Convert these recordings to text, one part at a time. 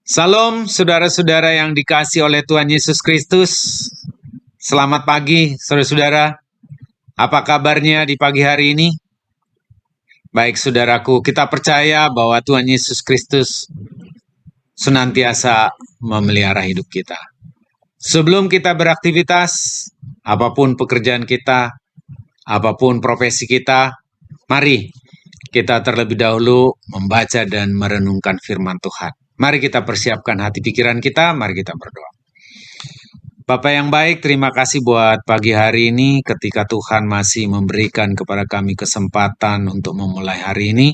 Salam saudara-saudara yang dikasihi oleh Tuhan Yesus Kristus. Selamat pagi saudara-saudara. Apa kabarnya di pagi hari ini? Baik saudaraku, kita percaya bahwa Tuhan Yesus Kristus senantiasa memelihara hidup kita. Sebelum kita beraktivitas, apapun pekerjaan kita, apapun profesi kita, mari kita terlebih dahulu membaca dan merenungkan firman Tuhan. Mari kita persiapkan hati pikiran kita, mari kita berdoa. Bapak yang baik, terima kasih buat pagi hari ini ketika Tuhan masih memberikan kepada kami kesempatan untuk memulai hari ini.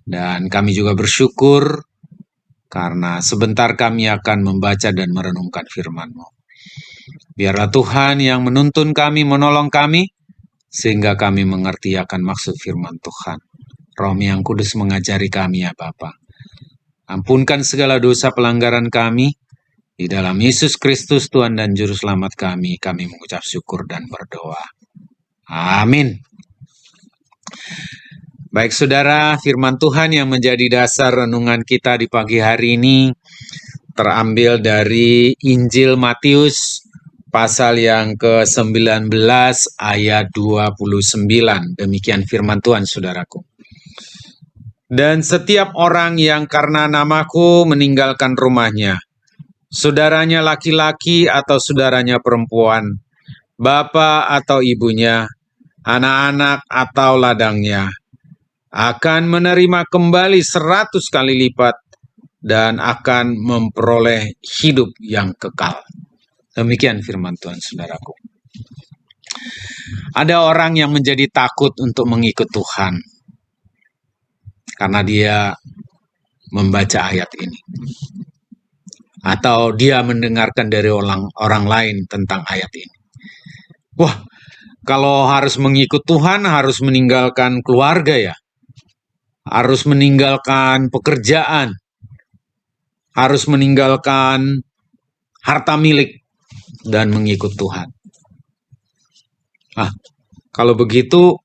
Dan kami juga bersyukur karena sebentar kami akan membaca dan merenungkan firman-Mu. Biarlah Tuhan yang menuntun kami, menolong kami, sehingga kami mengerti akan maksud firman Tuhan. Roh yang Kudus mengajari kami ya Bapa. Ampunkan segala dosa pelanggaran kami. Di dalam Yesus Kristus Tuhan dan Juru Selamat kami mengucap syukur dan berdoa. Amin. Baik saudara, firman Tuhan yang menjadi dasar renungan kita di pagi hari ini terambil dari Injil Matius pasal yang ke-19 ayat 29. Demikian firman Tuhan saudaraku. Dan setiap orang yang karena namaku meninggalkan rumahnya, saudaranya laki-laki atau saudaranya perempuan, bapa atau ibunya, anak-anak atau ladangnya, akan menerima kembali 100 kali lipat dan akan memperoleh hidup yang kekal. Demikian firman Tuhan saudaraku. Ada orang yang menjadi takut untuk mengikut Tuhan karena dia membaca ayat ini. Atau dia mendengarkan dari orang lain tentang ayat ini. Wah, kalau harus mengikut Tuhan harus meninggalkan keluarga ya. Harus meninggalkan pekerjaan. Harus meninggalkan harta milik dan mengikut Tuhan. Kalau begitu,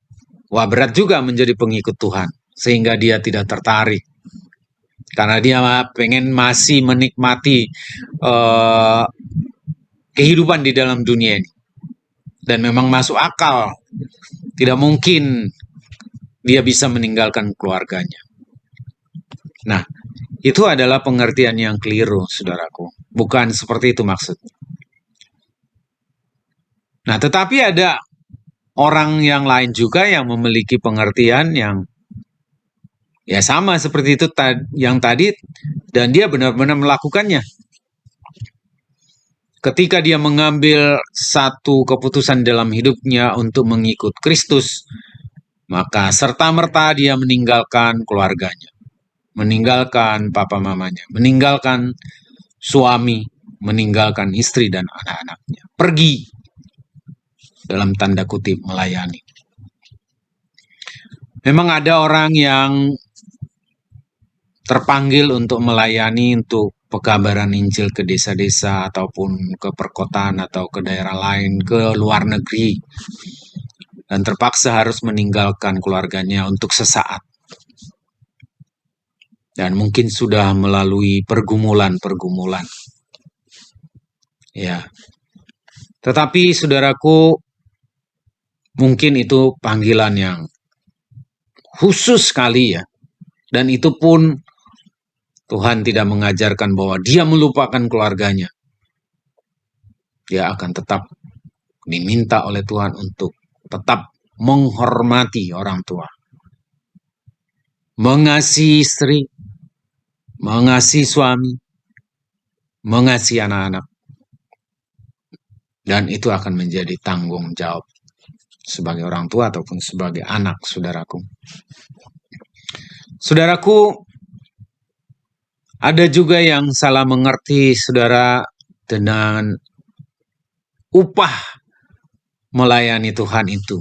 wah berat juga menjadi pengikut Tuhan. Sehingga dia tidak tertarik. Karena dia pengen masih menikmati kehidupan di dalam dunia ini. Dan memang masuk akal. Tidak mungkin dia bisa meninggalkan keluarganya. Nah, itu adalah pengertian yang keliru, saudaraku. Bukan seperti itu maksudnya. Nah, tetapi ada orang yang lain juga yang memiliki pengertian yang ya sama seperti itu yang tadi, dan dia benar-benar melakukannya. Ketika dia mengambil satu keputusan dalam hidupnya untuk mengikut Kristus, maka serta-merta dia meninggalkan keluarganya, meninggalkan papa mamanya, meninggalkan suami, meninggalkan istri dan anak-anaknya. Pergi, dalam tanda kutip, melayani. Memang ada orang yang terpanggil untuk melayani, untuk pekabaran Injil ke desa-desa ataupun ke perkotaan atau ke daerah lain, ke luar negeri. Dan terpaksa harus meninggalkan keluarganya untuk sesaat. Dan mungkin sudah melalui pergumulan-pergumulan. Ya. Tetapi saudaraku, mungkin itu panggilan yang khusus sekali ya. Dan itu pun Tuhan tidak mengajarkan bahwa dia melupakan keluarganya. Dia akan tetap diminta oleh Tuhan untuk tetap menghormati orang tua. Mengasihi istri, mengasihi suami, mengasihi anak-anak. Dan itu akan menjadi tanggung jawab sebagai orang tua ataupun sebagai anak, saudaraku. Saudaraku, ada juga yang salah mengerti, saudara, dengan upah melayani Tuhan itu.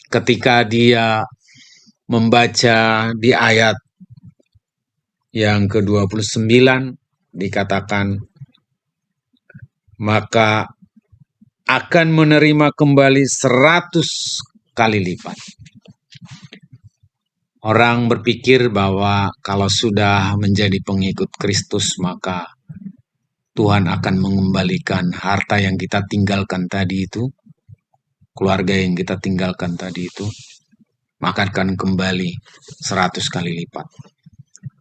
Ketika dia membaca di ayat yang ke-29, dikatakan, maka akan menerima kembali 100 kali lipat. Orang berpikir bahwa kalau sudah menjadi pengikut Kristus, maka Tuhan akan mengembalikan harta yang kita tinggalkan tadi itu, keluarga yang kita tinggalkan tadi itu, maka akan kembali 100 kali lipat.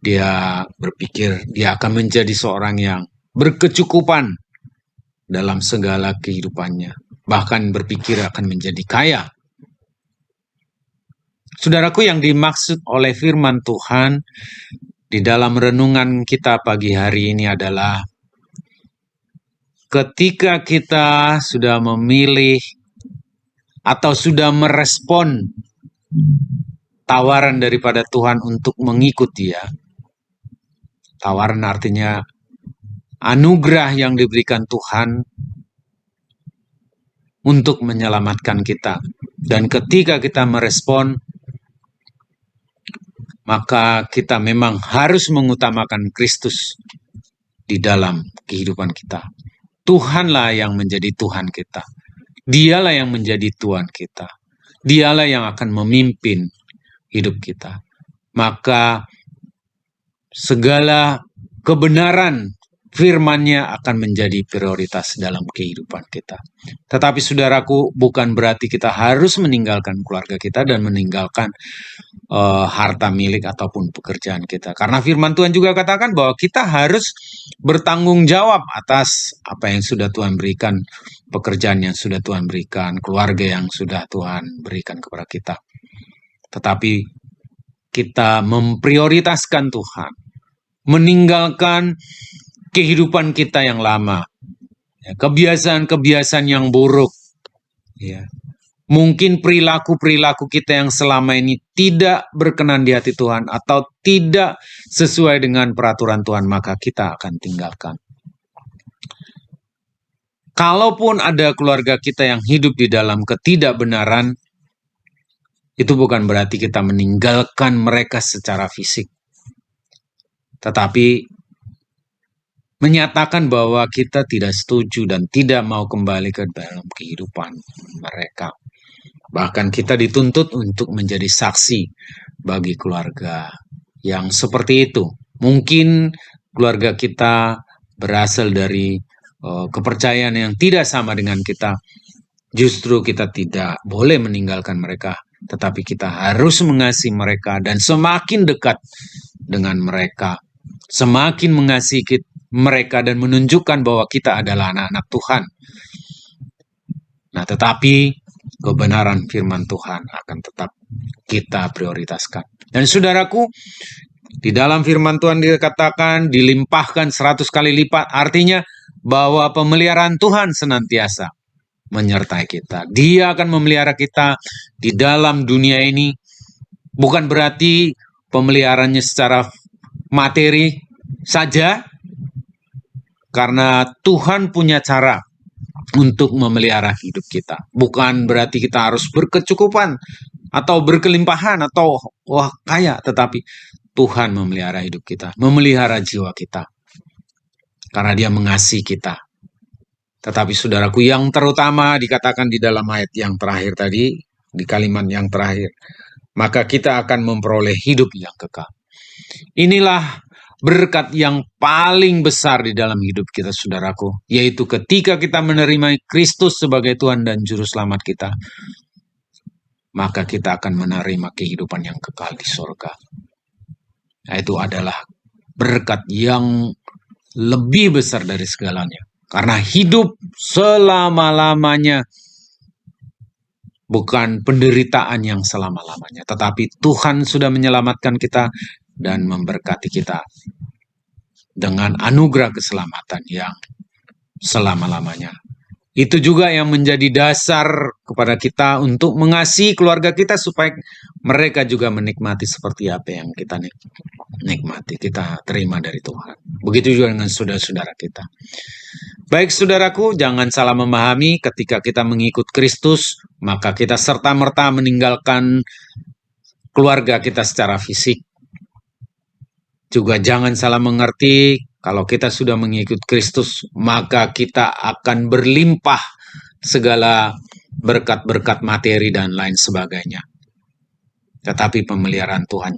Dia berpikir dia akan menjadi seorang yang berkecukupan dalam segala kehidupannya, bahkan berpikir akan menjadi kaya. Saudaraku, yang dimaksud oleh firman Tuhan di dalam renungan kita pagi hari ini adalah ketika kita sudah memilih atau sudah merespon tawaran daripada Tuhan untuk mengikut Dia. Tawaran artinya anugerah yang diberikan Tuhan untuk menyelamatkan kita. Dan ketika kita merespon, maka kita memang harus mengutamakan Kristus di dalam kehidupan kita. Tuhanlah yang menjadi Tuhan kita. Dialah yang menjadi Tuhan kita. Dialah yang akan memimpin hidup kita. Maka segala kebenaran firman-Nya akan menjadi prioritas dalam kehidupan kita. Tetapi saudaraku, bukan berarti kita harus meninggalkan keluarga kita dan meninggalkan harta milik ataupun pekerjaan kita. Karena firman Tuhan juga katakan bahwa kita harus bertanggung jawab atas apa yang sudah Tuhan berikan, pekerjaan yang sudah Tuhan berikan, keluarga yang sudah Tuhan berikan kepada kita. Tetapi kita memprioritaskan Tuhan, meninggalkan kehidupan kita yang lama, kebiasaan-kebiasaan yang buruk, mungkin perilaku-perilaku kita yang selama ini tidak berkenan di hati Tuhan atau tidak sesuai dengan peraturan Tuhan, maka kita akan tinggalkan. Kalaupun ada keluarga kita yang hidup di dalam ketidakbenaran, itu bukan berarti kita meninggalkan mereka secara fisik, tetapi menyatakan bahwa kita tidak setuju dan tidak mau kembali ke dalam kehidupan mereka. Bahkan kita dituntut untuk menjadi saksi bagi keluarga yang seperti itu. Mungkin keluarga kita berasal dari kepercayaan yang tidak sama dengan kita. Justru kita tidak boleh meninggalkan mereka, tetapi kita harus mengasihi mereka dan semakin dekat dengan mereka, semakin mengasihi mereka dan menunjukkan bahwa kita adalah anak-anak Tuhan. Nah, tetapi kebenaran firman Tuhan akan tetap kita prioritaskan. Dan saudaraku, di dalam firman Tuhan dikatakan dilimpahkan 100 kali lipat, artinya bahwa pemeliharaan Tuhan senantiasa menyertai kita. Dia akan memelihara kita di dalam dunia ini. Bukan berarti pemeliharaannya secara materi saja, karena Tuhan punya cara untuk memelihara hidup kita. Bukan berarti kita harus berkecukupan atau berkelimpahan atau kaya, tetapi Tuhan memelihara hidup kita, memelihara jiwa kita. Karena Dia mengasihi kita. Tetapi saudaraku, yang terutama dikatakan di dalam ayat yang terakhir tadi, di kalimat yang terakhir, maka kita akan memperoleh hidup yang kekal. Inilah berkat yang paling besar di dalam hidup kita, saudaraku, yaitu ketika kita menerima Kristus sebagai Tuhan dan Juru Selamat kita, maka kita akan menerima kehidupan yang kekal di surga. Nah, itu adalah berkat yang lebih besar dari segalanya. Karena hidup selama-lamanya bukan penderitaan yang selama-lamanya, tetapi Tuhan sudah menyelamatkan kita dan memberkati kita dengan anugerah keselamatan yang selama-lamanya. Itu juga yang menjadi dasar kepada kita untuk mengasihi keluarga kita supaya mereka juga menikmati seperti apa yang kita nikmati, kita terima dari Tuhan. Begitu juga dengan saudara-saudara kita. Baik saudaraku, jangan salah memahami, ketika kita mengikut Kristus, maka kita serta-merta meninggalkan keluarga kita secara fisik. Juga jangan salah mengerti, kalau kita sudah mengikut Kristus, maka kita akan berlimpah segala berkat-berkat materi dan lain sebagainya. tetapi pemeliharaan Tuhan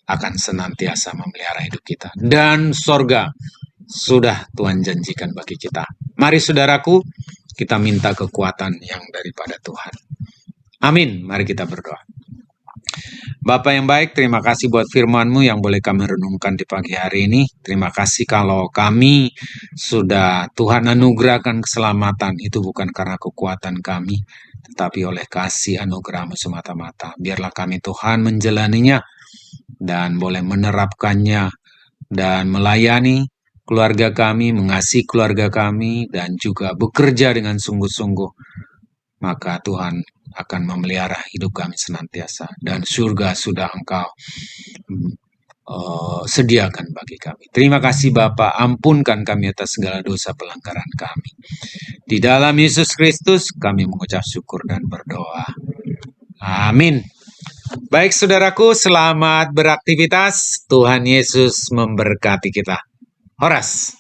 akan senantiasa memelihara hidup kita. Dan sorga sudah Tuhan janjikan bagi kita. Mari saudaraku, kita minta kekuatan yang daripada Tuhan. Amin. Mari kita berdoa. Bapa yang baik, terima kasih buat firman-Mu yang boleh kami renungkan di pagi hari ini. Terima kasih kalau kami sudah Tuhan anugerahkan keselamatan, itu bukan karena kekuatan kami, tetapi oleh kasih anugerah-Mu semata-mata. Biarlah kami Tuhan menjalaninya dan boleh menerapkannya dan melayani keluarga kami, mengasihi keluarga kami, dan juga bekerja dengan sungguh-sungguh. Maka Tuhan akan memelihara hidup kami senantiasa, dan surga sudah Engkau sediakan bagi kami. Terima kasih Bapa, ampunkan kami atas segala dosa pelanggaran kami. Di dalam Yesus Kristus kami mengucap syukur dan berdoa. Amin. Baik saudaraku, selamat beraktivitas. Tuhan Yesus memberkati kita. Horas.